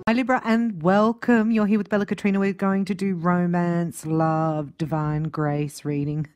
Hi Libra and welcome. You're here with Bella Katrina. We're going to do romance, love, divine grace reading.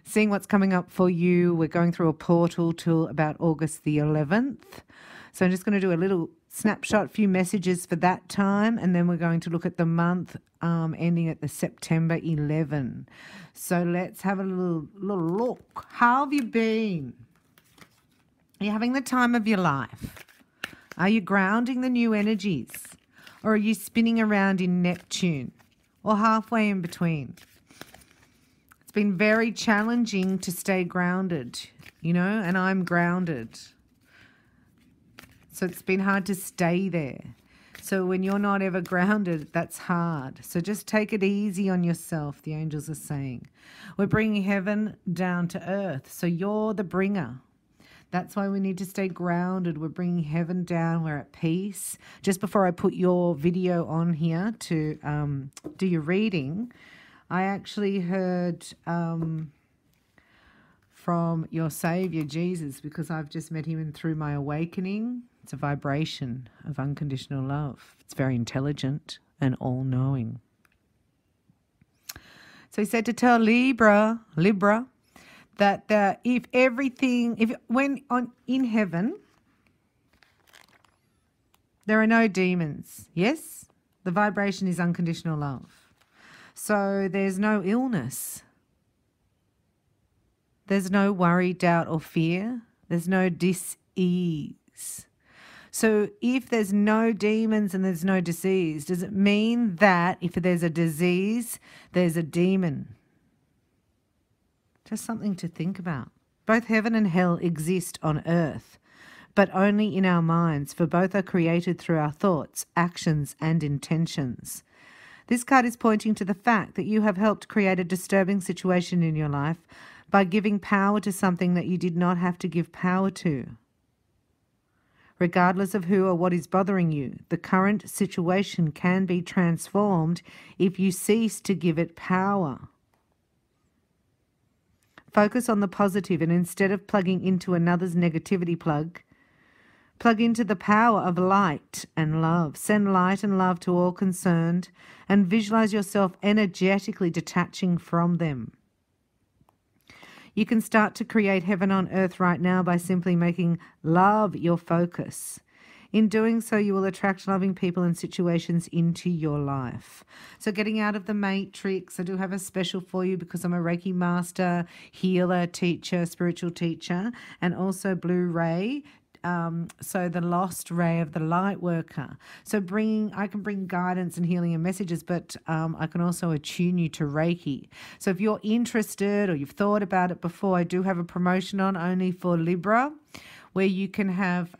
Seeing what's coming up for you. We're going through a portal till about August the 11th. So I'm just going to do a little snapshot, few messages for that time, and then we're going to look at the month ending at the September 11. So let's have a little look. How have you been? Are you having the time of your life? Are you grounding the new energies? Or are you spinning around in Neptune? Or halfway in between? It's been very challenging to stay grounded, you know, and I'm grounded. So it's been hard to stay there. So when you're not ever grounded, that's hard. So just take it easy on yourself, the angels are saying. We're bringing heaven down to earth. So you're the bringer. That's why we need to stay grounded. We're bringing heaven down. We're at peace. Just before I put your video on here to do your reading, I actually heard from your Savior, Jesus, because I've just met him through my awakening. It's a vibration of unconditional love. It's very intelligent and all-knowing. So he said to tell Libra, that in heaven, there are no demons. Yes, the vibration is unconditional love. So there's no illness. There's no worry, doubt, or fear. There's no dis-ease. So if there's no demons and there's no disease, does it mean that if there's a disease, there's a demon? Just something to think about. Both heaven and hell exist on earth, but only in our minds, for both are created through our thoughts, actions, and intentions. This card is pointing to the fact that you have helped create a disturbing situation in your life by giving power to something that you did not have to give power to. Regardless of who or what is bothering you, the current situation can be transformed if you cease to give it power. Focus on the positive, and instead of plugging into another's negativity plug into the power of light and love. Send light and love to all concerned and visualize yourself energetically detaching from them. You can start to create heaven on earth right now by simply making love your focus. In doing so, you will attract loving people and situations into your life. So getting out of the matrix, I do have a special for you because I'm a Reiki master, healer, teacher, spiritual teacher, and also blue ray. So the lost ray of the light worker. So I can bring guidance and healing and messages, but I can also attune you to Reiki. So if you're interested or you've thought about it before, I do have a promotion on only for Libra, where you can have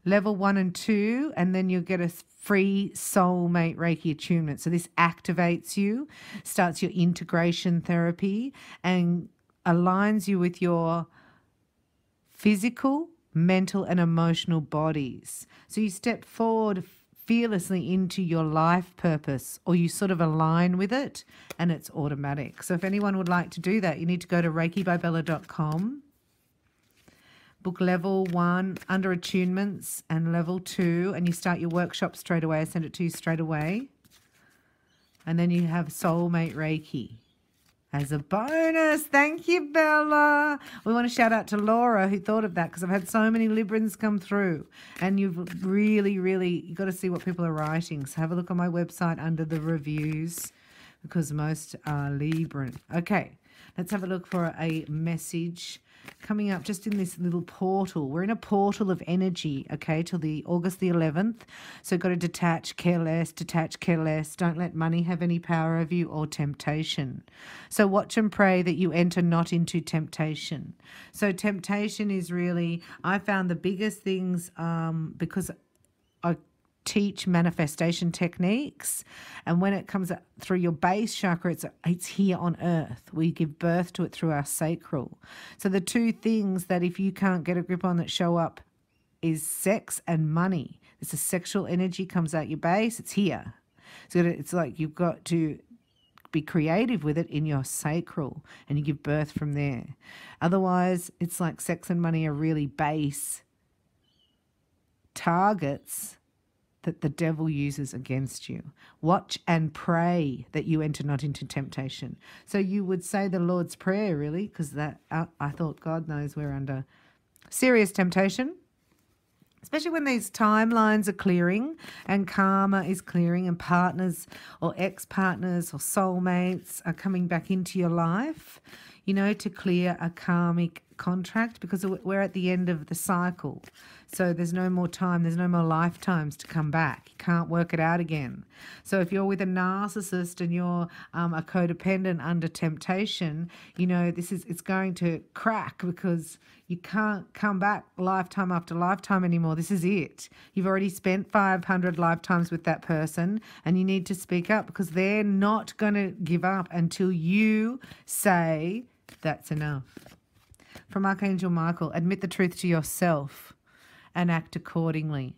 level 1 and 2, and then you'll get a free Soul Mate Reiki attunement. So this activates you, starts your integration therapy, and aligns you with your physical, mental, and emotional bodies. So you step forward fearlessly into your life purpose, or you sort of align with it, and it's automatic. So if anyone would like to do that, you need to go to reikibybella.com. Book level 1 under attunements and level 2, and you start your workshop straight away. I send it to you straight away. And then you have Soul Mate Reiki as a bonus. Thank you, Bella. We want to shout out to Laura who thought of that, because I've had so many Librans come through, and you've you've got to see what people are writing. So have a look on my website under the reviews, because most are Libran. Okay, let's have a look for a message coming up just in this little portal. We're in a portal of energy, okay, till the August the 11th. So got to detach, care less, detach, care less. Don't let money have any power over you or temptation. So watch and pray that you enter not into temptation. So temptation is really, I found the biggest things because I teach manifestation techniques, and when it comes through your base chakra, it's here on earth. We give birth to it through our sacral. So the two things that if you can't get a grip on that show up is sex and money. It's a sexual energy comes out your base, it's here. So it's like you've got to be creative with it in your sacral, and you give birth from there. Otherwise, it's like sex and money are really base targets that the devil uses against you. Watch and pray that you enter not into temptation. So you would say the Lord's Prayer, really, because that I thought, God knows we're under serious temptation, especially when these timelines are clearing and karma is clearing and partners or ex-partners or soulmates are coming back into your life, you know, to clear a karmic contract, because we're at the end of the cycle. So there's no more time, there's no more lifetimes to come back. You can't work it out again. So if you're with a narcissist and you're a codependent under temptation, you know, it's going to crack, because you can't come back lifetime after lifetime anymore. This is it. You've already spent 500 lifetimes with that person, and you need to speak up, because they're not going to give up until you say that's enough. From Archangel Michael, admit the truth to yourself and act accordingly.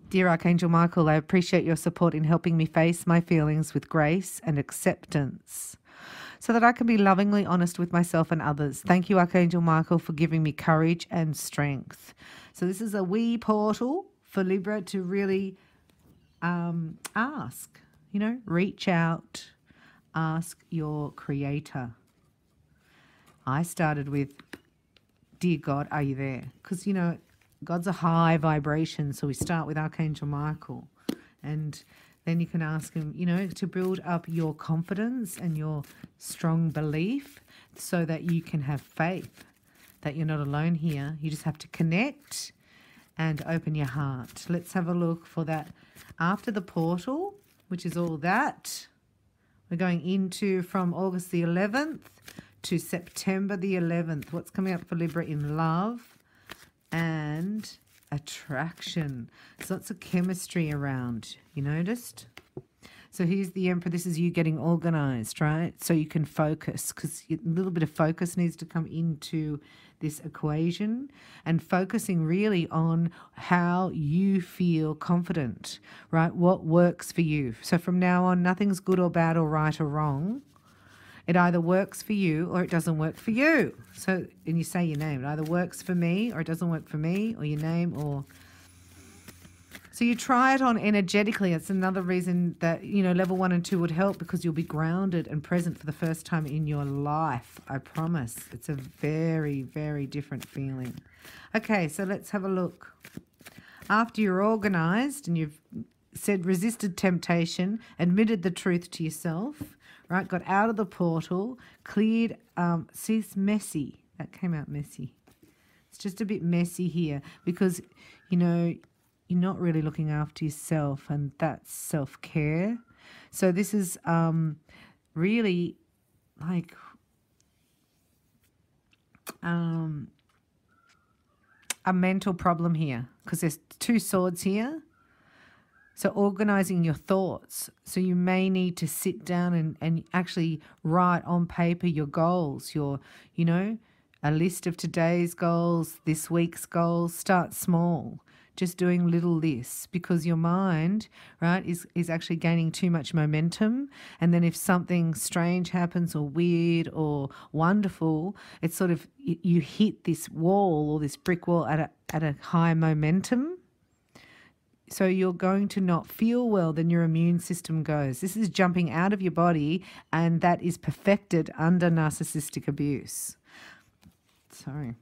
Dear Archangel Michael, I appreciate your support in helping me face my feelings with grace and acceptance, so that I can be lovingly honest with myself and others. Thank you, Archangel Michael, for giving me courage and strength. So this is a wee portal for Libra to really ask, you know, reach out, ask your creator. I started with, dear God, are you there? Because, you know, God's a high vibration, so we start with Archangel Michael. And then you can ask him, you know, to build up your confidence and your strong belief, so that you can have faith that you're not alone here. You just have to connect and open your heart. Let's have a look for that after the portal, which is all that. We're going into from August the 11th to September the 11th. What's coming up for Libra in love and attraction? There's lots of chemistry around, you noticed? So here's the Emperor. This is you getting organized, right? So you can focus, because a little bit of focus needs to come into this equation, and focusing really on how you feel confident, right? What works for you. So from now on, nothing's good or bad or right or wrong. It either works for you or it doesn't work for you. So, and you say your name. It either works for me or it doesn't work for me, or your name, or... So you try it on energetically. It's another reason that, you know, level 1 and 2 would help, because you'll be grounded and present for the first time in your life. I promise. It's a very, very different feeling. Okay, so let's have a look. After you're organized and you've said resisted temptation, admitted the truth to yourself, right, got out of the portal, cleared, see, it's messy. That came out messy. It's just a bit messy here, because, you know, you're not really looking after yourself, and that's self-care. So this is really like a mental problem here, because there's 2 swords here. So organizing your thoughts. So you may need to sit down and actually write on paper your goals, your, you know, a list of today's goals, this week's goals. Start small. Just doing little lists, because your mind, right, is actually gaining too much momentum. And then if something strange happens, or weird or wonderful, it's sort of, you hit this wall, or this brick wall at a high momentum. So you're going to not feel well, then your immune system goes. This is jumping out of your body, and that is perfected under narcissistic abuse. Sorry.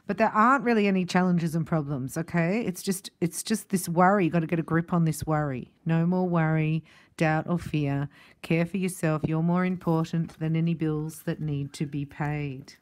But there aren't really any challenges and problems, okay? It's just this worry. You've got to get a grip on this worry. No more worry, doubt or fear. Care for yourself. You're more important than any bills that need to be paid.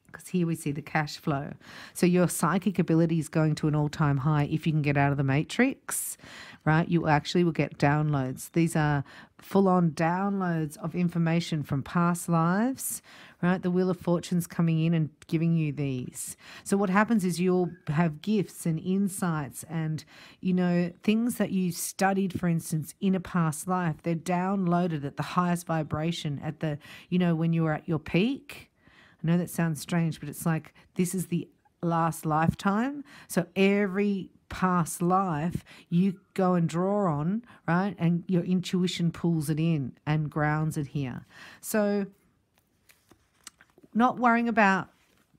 Because here we see the cash flow. So your psychic ability is going to an all-time high if you can get out of the matrix, right? You actually will get downloads. These are full-on downloads of information from past lives, right? The Wheel of Fortune's coming in and giving you these. So what happens is you'll have gifts and insights and, you know, things that you studied, for instance, in a past life. They're downloaded at the highest vibration, at the, you know, when you were at your peak. I know that sounds strange, but it's like this is the last lifetime. So every past life you go and draw on, right? And your intuition pulls it in and grounds it here. So not worrying about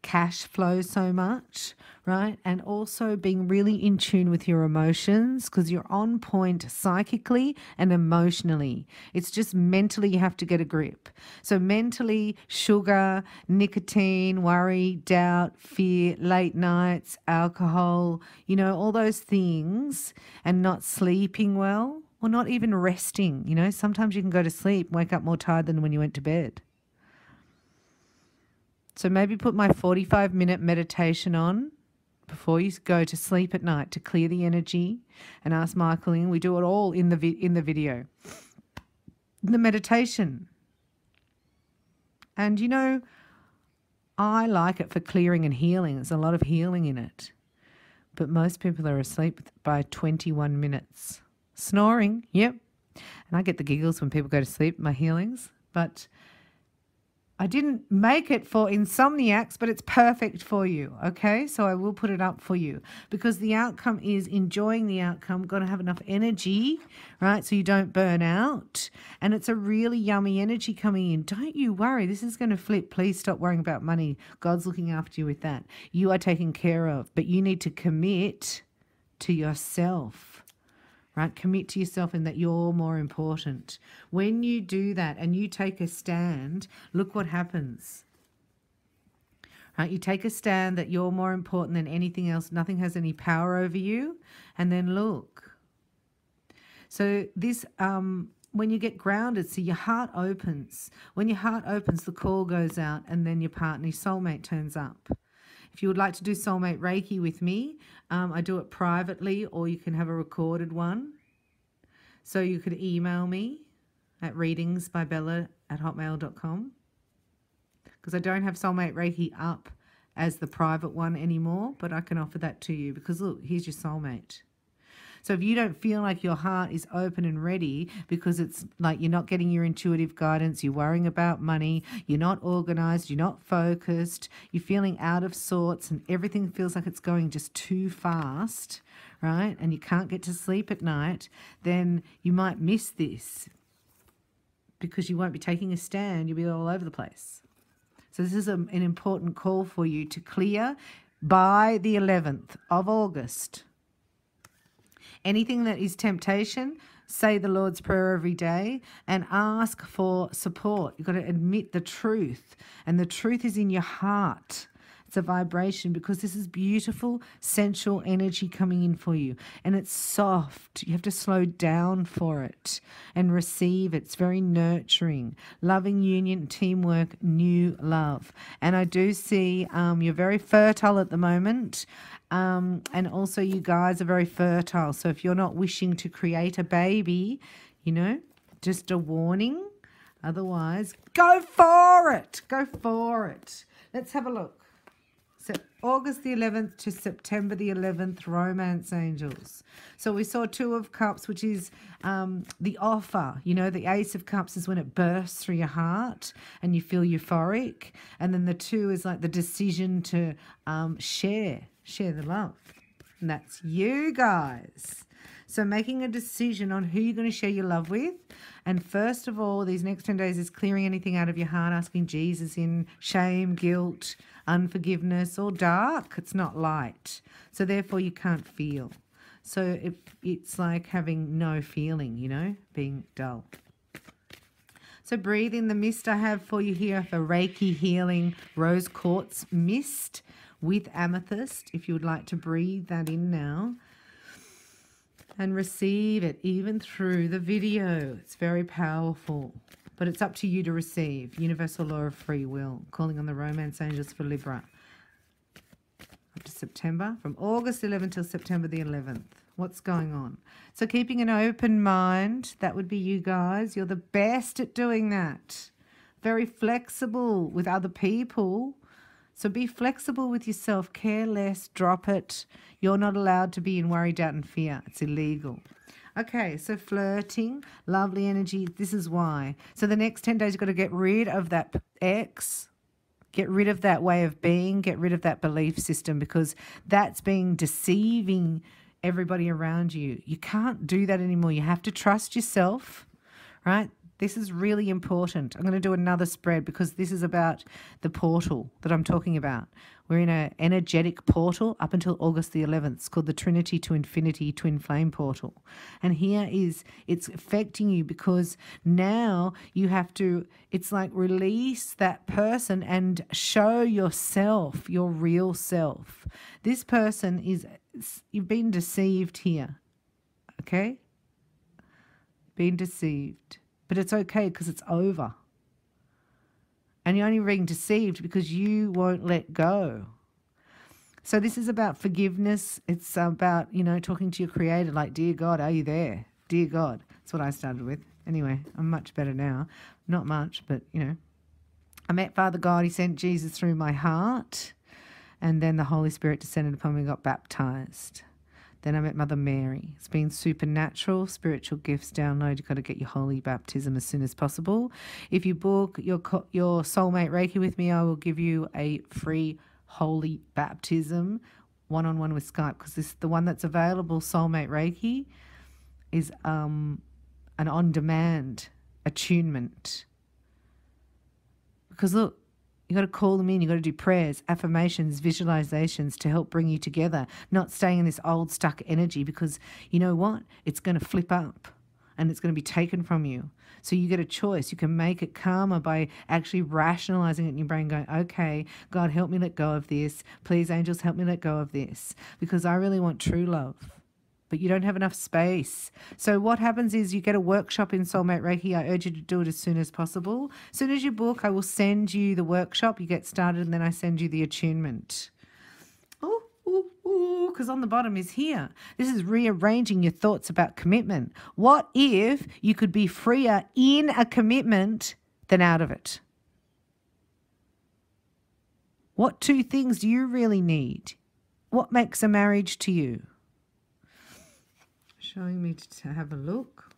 cash flow so much, right? And also being really in tune with your emotions, because you're on point psychically and emotionally. It's just mentally you have to get a grip. So mentally, sugar, nicotine, worry, doubt, fear, late nights, alcohol, you know, all those things, and not sleeping well or not even resting. You know, sometimes you can go to sleep, wake up more tired than when you went to bed. So maybe put my 45-minute meditation on before you go to sleep at night to clear the energy, and ask Michael in. We do it all in the video. The meditation. And, you know, I like it for clearing and healing. There's a lot of healing in it. But most people are asleep by 21 minutes. Snoring, yep. And I get the giggles when people go to sleep, my healings. But I didn't make it for insomniacs, but it's perfect for you, okay? So I will put it up for you, because the outcome is enjoying the outcome. Got to have enough energy, right, so you don't burn out. And it's a really yummy energy coming in. Don't you worry. This is going to flip. Please stop worrying about money. God's looking after you with that. You are taken care of, but you need to commit to yourself. Right? Commit to yourself in that you're more important. When you do that and you take a stand, look what happens. Right? You take a stand that you're more important than anything else. Nothing has any power over you. And then look. So this, when you get grounded, so your heart opens. When your heart opens, the call goes out, and then your partner, your soulmate, turns up. If you would like to do Soul Mate Reiki with me, I do it privately, or you can have a recorded one. So you could email me at readingsbybella@hotmail.com, because I don't have Soul Mate Reiki up as the private one anymore, but I can offer that to you, because look, here's your soulmate. So if you don't feel like your heart is open and ready, because it's like you're not getting your intuitive guidance, you're worrying about money, you're not organized, you're not focused, you're feeling out of sorts, and everything feels like it's going just too fast, right? And you can't get to sleep at night, then you might miss this, because you won't be taking a stand. You'll be all over the place. So this is an important call for you to clear by the 11th of August. Anything that is temptation, say the Lord's Prayer every day and ask for support. You've got to admit the truth, and the truth is in your heart. It's a vibration, because this is beautiful, sensual energy coming in for you, and it's soft. You have to slow down for it and receive it. It's very nurturing, loving union, teamwork, new love. And I do see you're very fertile at the moment. And also you guys are very fertile. So if you're not wishing to create a baby, you know, just a warning. Otherwise, go for it. Go for it. Let's have a look. So August the 11th to September the 11th, Romance Angels. So we saw Two of Cups, which is the offer. You know, the Ace of Cups is when it bursts through your heart and you feel euphoric. And then the Two is like the decision to share the love. And that's you guys. So making a decision on who you're going to share your love with. And first of all, these next 10 days is clearing anything out of your heart, asking Jesus in shame, guilt, unforgiveness, or dark. It's not light. So therefore you can't feel. So it's like having no feeling, you know, being dull. So breathe in the mist I have for you here for Reiki healing rose quartz mist with amethyst. If you would like to breathe that in now. And receive it even through the video. It's very powerful. But it's up to you to receive. Universal law of free will. Calling on the Romance Angels for Libra. Up to September. From August 11th till September the 11th. What's going on? So keeping an open mind. That would be you guys. You're the best at doing that. Very flexible with other people. So be flexible with yourself. Care less. Drop it. You're not allowed to be in worry, doubt, and fear. It's illegal. Okay, so flirting, lovely energy. This is why. So the next 10 days, you've got to get rid of that ex. Get rid of that way of being. Get rid of that belief system, because that's being deceiving everybody around you. You can't do that anymore. You have to trust yourself, right? This is really important. I'm going to do another spread because this is about the portal that I'm talking about. We're in an energetic portal up until August the 11th. It's called the Trinity to Infinity Twin Flame Portal. And here it's affecting you because now you have to, it's like release that person and show yourself, your real self. This person is, you've been deceived here. Okay? Been deceived. But it's okay because it's over. And you're only being deceived because you won't let go. So this is about forgiveness. It's about, talking to your creator like, dear God, are you there? Dear God. That's what I started with. Anyway, I'm much better now. Not much, but, I met Father God. He sent Jesus through my heart. And then the Holy Spirit descended upon me and got baptized. Then I met Mother Mary. It's been supernatural, spiritual gifts download. You've got to get your holy baptism as soon as possible. If you book your Soul Mate Reiki with me, I will give you a free holy baptism one-on-one with Skype, because the one that's available, Soul Mate Reiki, is an on-demand attunement. Because look, you got to call them in. You got to do prayers, affirmations, visualizations to help bring you together, not staying in this old stuck energy, because you know what? It's going to flip up and it's going to be taken from you. So you get a choice. You can make it calmer by actually rationalizing it in your brain, going, okay, God, help me let go of this. Please, angels, help me let go of this, because I really want true love. But you don't have enough space. So what happens is you get a workshop in Soul Mate Reiki. I urge you to do it as soon as possible. As soon as you book, I will send you the workshop. You get started, and then I send you the attunement. Because on the bottom is here. This is rearranging your thoughts about commitment. What if you could be freer in a commitment than out of it? What two things do you really need? What makes a marriage to you? Showing me to have a look.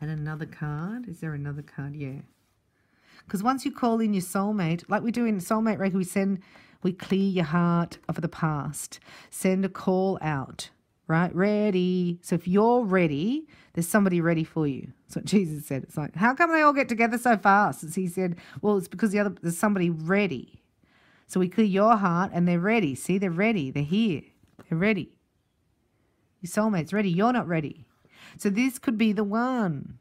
And another card. Is there another card? Yeah. Because once you call in your soulmate, like we do in Soul Mate Reiki, we clear your heart of the past. Send a call out, right? Ready. So if you're ready, there's somebody ready for you. That's what Jesus said. It's like, how come they all get together so fast? As he said, well, it's because there's somebody ready. So we clear your heart and they're ready. See, they're ready. They're here. They're ready. Your soulmate's ready. You're not ready. So this could be the one.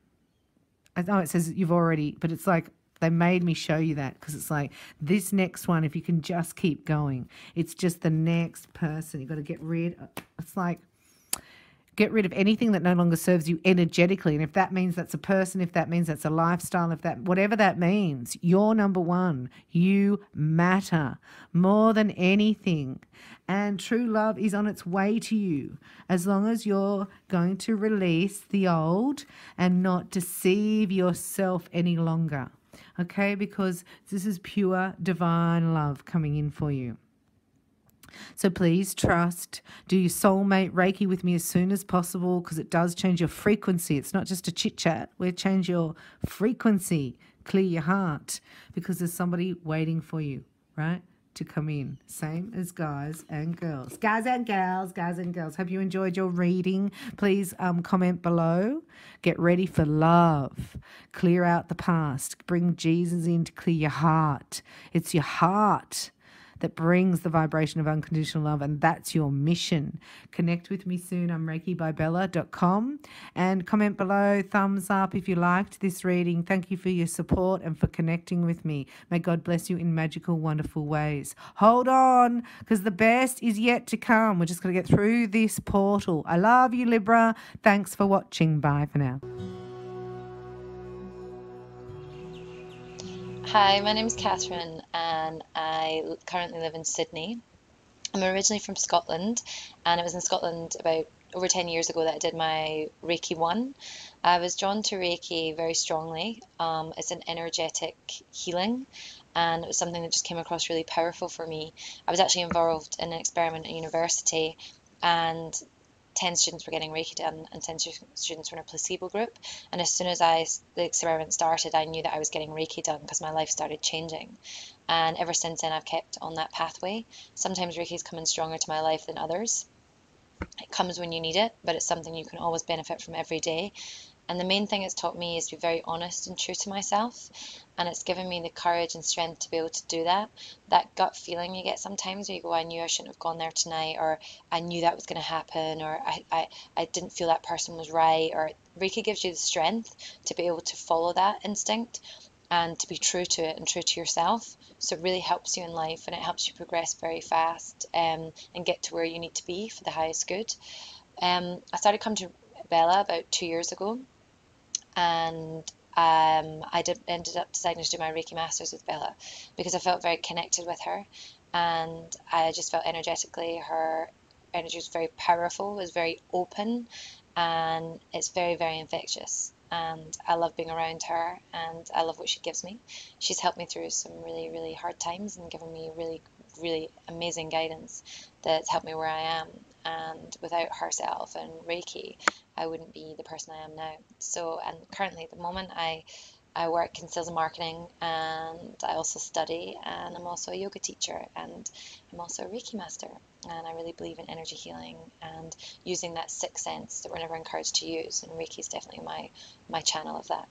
I know it says you've already, but it's like they made me show you that, because it's like this next one, if you can just keep going, it's just the next person. You've got to get rid of, it's like get rid of anything that no longer serves you energetically. And if that means that's a person, if that means that's a lifestyle, if that, whatever that means, you're number one. You matter more than anything. And true love is on its way to you, as long as you're going to release the old and not deceive yourself any longer. Okay? Because this is pure divine love coming in for you. So please trust. Do your Soul Mate Reiki with me as soon as possible, because it does change your frequency. It's not just a chit chat. We change your frequency. Clear your heart, because there's somebody waiting for you, right, to come in. Same as guys and girls. Guys and girls, guys and girls. Hope you enjoyed your reading. Please comment below. Get ready for love. Clear out the past. Bring Jesus in to clear your heart. It's your heart that brings the vibration of unconditional love, and that's your mission. Connect with me soon. I'm reikibybella.com, and comment below, thumbs up if you liked this reading. Thank you for your support and for connecting with me. May God bless you in magical, wonderful ways. Hold on, because the best is yet to come. We're just going to get through this portal. I love you, Libra. Thanks for watching. Bye for now. Hi, my name is Catherine and I currently live in Sydney. I'm originally from Scotland, and it was in Scotland about over 10 years ago that I did my Reiki 1. I was drawn to Reiki very strongly. It's an energetic healing, and it was something that just came across really powerful for me. I was actually involved in an experiment at university, and 10 students were getting Reiki done and 10 students were in a placebo group. And as soon as the experiment started, I knew that I was getting Reiki done, because my life started changing. And ever since then, I've kept on that pathway. Sometimes Reiki's come in stronger to my life than others. It comes when you need it, but it's something you can always benefit from every day. And the main thing it's taught me is to be very honest and true to myself. And it's given me the courage and strength to be able to do that. That gut feeling you get sometimes where you go, I knew I shouldn't have gone there tonight, or I knew that was going to happen, or I didn't feel that person was right. Or Reiki gives you the strength to be able to follow that instinct and to be true to it and true to yourself. So it really helps you in life, and it helps you progress very fast, and get to where you need to be for the highest good. I started coming to Bella about 2 years ago, and ended up deciding to do my Reiki Masters with Bella because I felt very connected with her, and I just felt energetically her energy was very powerful, was very open, and it's very, very infectious. And I love being around her, and I love what she gives me. She's helped me through some really, really hard times and given me really, really amazing guidance that's helped me where I am. And without herself and Reiki, I wouldn't be the person I am now. So, and currently at the moment, I work in sales and marketing, and I also study, and I'm also a yoga teacher, and I'm also a Reiki master. And I really believe in energy healing and using that sixth sense that we're never encouraged to use. And Reiki is definitely my channel of that.